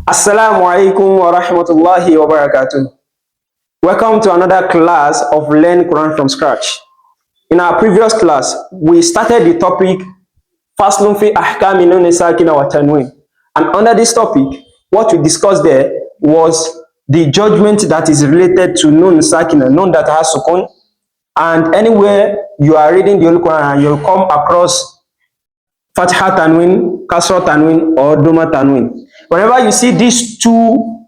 Assalāmu Alaikum Warahmatullāhi Wabarakātuh. Welcome to another class of Learn Quran from Scratch. In our previous class, we started the topic Faslun fi Ahkami Nun Sakinah and Tanween. And under this topic, what we discussed there was the judgment that is related to Nun Sakinah, Nun that has sukun. And anywhere you are reading the Quran, you'll come across Fatha Tanween, Kasra Tanween, or Duma Tanween. Whenever you see these two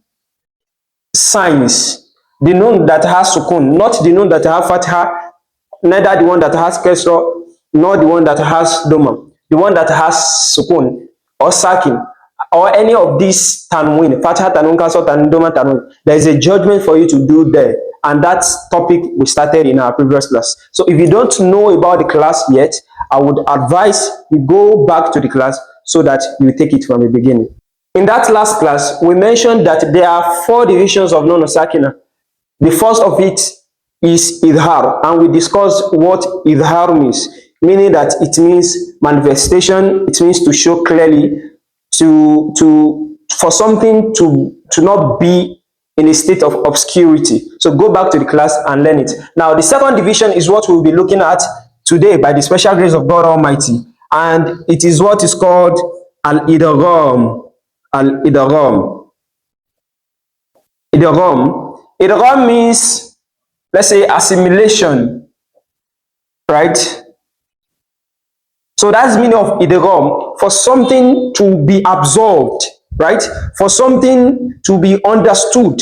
signs, the Nun that has sukun, not the Nun that has Fatha, neither the one that has Kasra, nor the one that has Duma, the one that has sukun or Sakin, or any of these Tanween, Fatha Tanween, Kasra Tanween, Duma Tanween, there is a judgment for you to do there. And that topic we started in our previous class. So if you don't know about the class yet, I would advise you go back to the class so that you take it from the beginning. In that last class, we mentioned that there are 4 divisions of Nun Sakinah. The first of it is Idghām, and we discussed what Idghām means, meaning that it means manifestation, it means to show clearly, for something to not be in a state of obscurity. So go back to the class and learn it. Now, the second division is what we'll be looking at today by the special grace of God Almighty, and it is what is called Al-Idghām. Al-Idghām. Idghām means, let's say, assimilation, right? So that's the meaning of Idghām, for something to be absorbed, right? For something to be understood,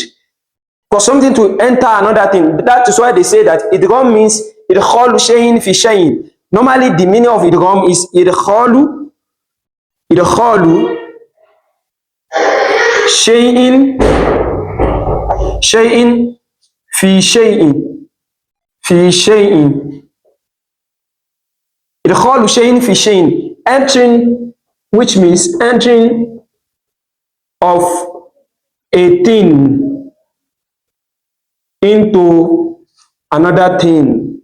for something to enter another thing. That is why they say that Idghām means idkhālu shay'in fi shay'in. Normally, the meaning of Idghām is idkhālu shay'in fi shay'in. Idkhālu shay'in fi shay'in. Entering, which means entering of a thing into another thing.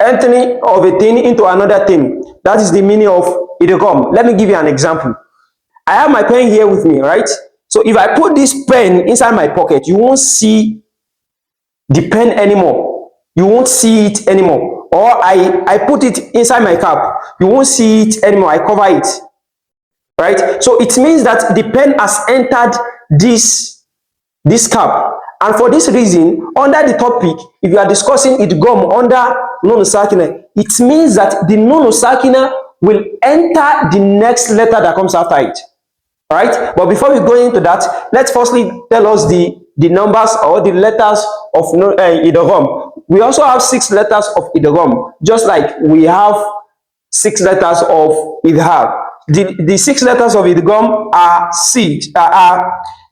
Entering of a thing into another thing. That is the meaning of Idghām. Let me give you an example. I have my pen here with me, right? So if I put this pen inside my pocket, you won't see the pen anymore. You won't see it anymore. Or I put it inside my cap, you won't see it anymore. I cover it, right? So it means that the pen has entered this cap. And for this reason, under the topic, if you are discussing Idghām under Nun Sakinah, it means that the Nun Sakinah will enter the next letter that comes after it, right? But before we go into that, let's firstly tell us the numbers or the letters of Idghām. We also have 6 letters of Idghām, just like we have 6 letters of Idghām. The 6 letters of Idghām are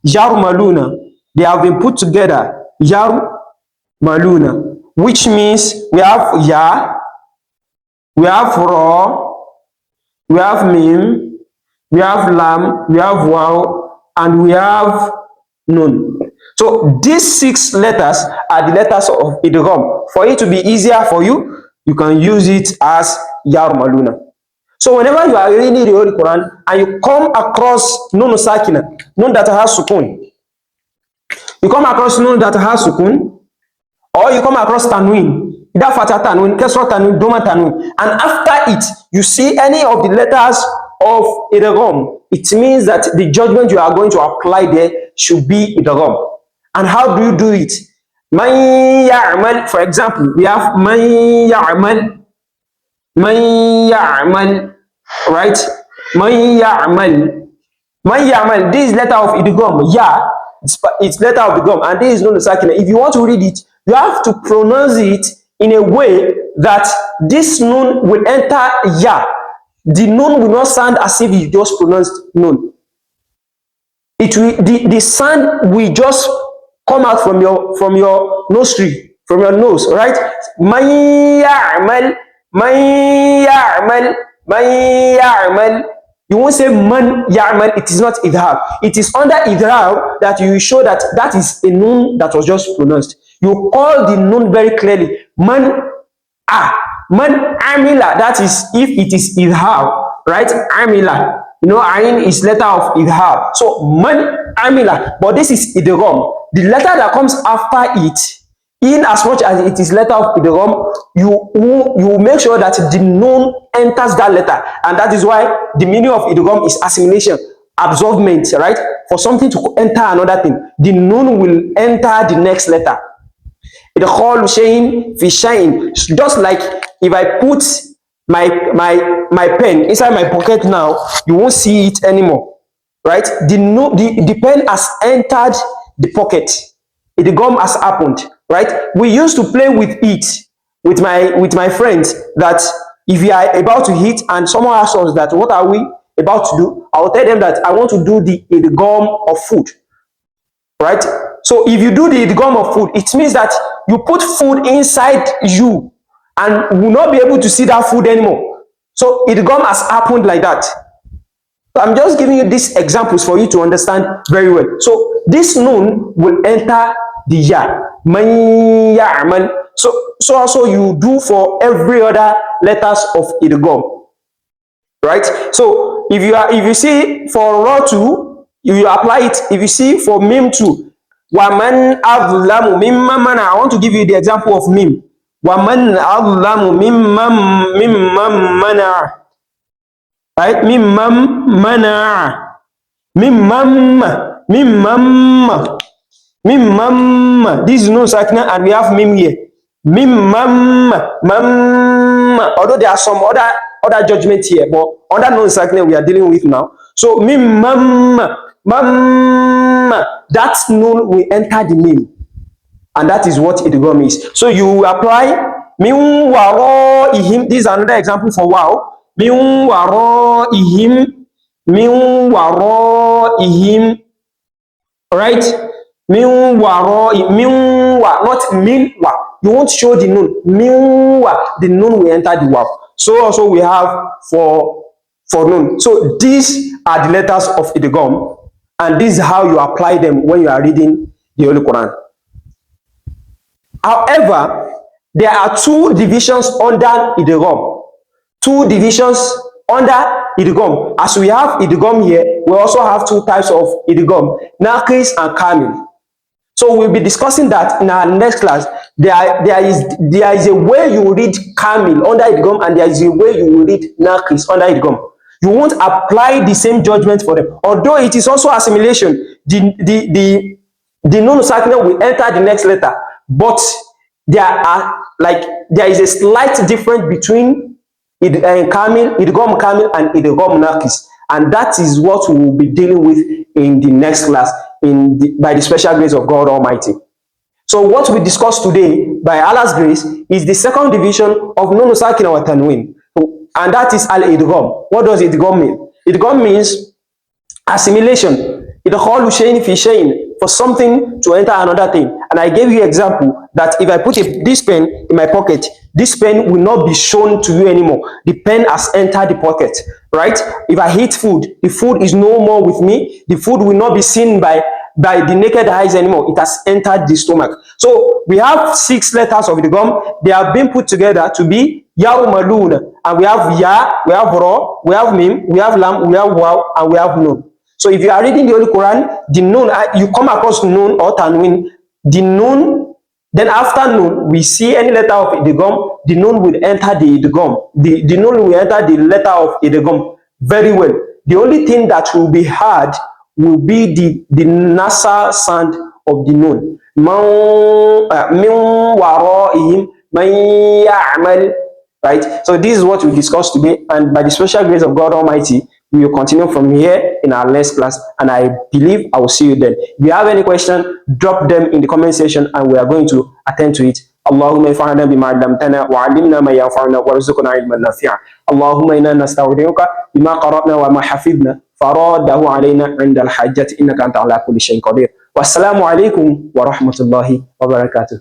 Yarmaluna. They have been put together, Yarmaluna, which means we have Ya, we have Ra, we have Mim, we have Lam, we have Waw, and we have Nun. So these 6 letters are the letters of Idghām. For it to be easier for you, you can use it as Yarmaluna. So whenever you are reading the Holy Quran and you come across Nun Sakinah, Nun that has sukun, you come across Nun that has sukun, or you come across Tanween, either Fatha Tanween, Kasra Tanween, Duma Tanween, and after it you see any of the letters of Idghām, it means that the judgment you are going to apply there should be Idghām. And how do you do it? Man ya'mal, for example, we have man ya'mal, right? Man ya'mal, this letter of Idghām, ya, it's letter of Idghām, and this is Nun Sakinah. If you want to read it, you have to pronounce it in a way that this Nun will enter ya. The Nun will not sound as if you just pronounced Nun. It will, the sound will just come out from your nostril, from your nose, right? Man ya'mal. You won't say man ya'mal. It is not Idghām. It is under Idghām that you show that that is a Nun that was just pronounced. You call the Nun very clearly. Man amila, that is if it is Idghām. right? Amila. You know, ain is letter of Idghām. So man amila, but this is Idghām. The letter that comes after it, in as much as it is letter of Idghām, you make sure that the nun enters that letter, and that is why the meaning of Idghām is assimilation, absorbment, right? For something to enter another thing, the nun will enter the next letter. Idghālu shay'in fi shay'in. Just like if I put my pen inside my pocket now, you won't see it anymore, right? The pen has entered the pocket. Idghām has happened, right? We used to play with it with my friends, that if we are about to eat and someone asks us that what are we about to do, I will tell them that I want to do the Idghām of food, right? So if you do the Idghām of food, it means that you put food inside you and will not be able to see that food anymore. So Idghām has happened like that. So I'm just giving you these examples for you to understand very well. So this nun will enter the ya. Man ya'mal. So also you do for every other letters of Idghām, right? So if you see for ra 2, you apply it. If you see for mim 2, waman azlamu mimman mana. I want to give you the example of mim. Waman azlamu mimman mana, right? Mimman mana, mimman. This is Nun Sakinah, and we have mim here. Mimman, although there are some other judgments here, but under Nun Sakinah we are dealing with now. So mimman, that nun will enter the mim, and that is what Idghām is. So you apply min waraihim. This is another example for wow. Min waraihim, right? Min wa, not min wa. You won't show the nun. Min wa, the nun will enter the wow. So also we have for nun. So these are the letters of Idghām, and this is how you apply them when you are reading the Holy Quran. However, there are two divisions under Idghām. Two divisions under Idghām. As we have Idghām here, we also have two types of Idghām, Naqis and Kamil. So we'll be discussing that in our next class. There is a way you read Kamil under Idghām, and there is a way you read Naqis under Idghām. You won't apply the same judgment for them. Although it is also assimilation, the Nun Sakinah will enter the next letter, but there is a slight difference between Idghām Kamil and Idghām Naqis, and that is what we will be dealing with in the next class by the special grace of God Almighty. So what we discussed today by Allah's grace is the second division of Nun Sakinah and Tanween, and that is Al-Idghām. What does Idghām mean? Idghām means assimilation. Idghālu shay'in fi shay'in, for something to enter another thing. And I gave you an example that if I put this pen in my pocket, this pen will not be shown to you anymore. The pen has entered the pocket, right? If I eat food, the food is no more with me. The food will not be seen by the naked eyes anymore. It has entered the stomach. So we have 6 letters of Idghām. They have been put together to be Ya'umalun, and we have Ya, we have Ra, we have Mim, we have Lam, we have Waw, and we have Nun. So if you are reading the Holy Quran, the Nun, you come across Nun or Tanween, the Nun, then after Nun, we see any letter of Idghām, the Nun will enter the Idghām. The Nun will enter the letter of Idghām very well. The only thing that will be hard will be the nasal sound of the Nun. Min waraihim man ya'mal. Right? So this is what we discussed today, and by the special grace of God Almighty, we will continue from here in our next class, and I believe I will see you then. If you have any question, drop them in the comment section, and we are going to attend to it. اللهم انفعنا بما علمتنا وعلمنا ما ينفعنا وارزقنا علما نافعا. اللهم إنا نستودعك بما قرأنا وما حفظنا فراده علينا عند الحاجة إنك أنت على كل شيء قدير. والسلام عليكم ورحمة الله وبركاته.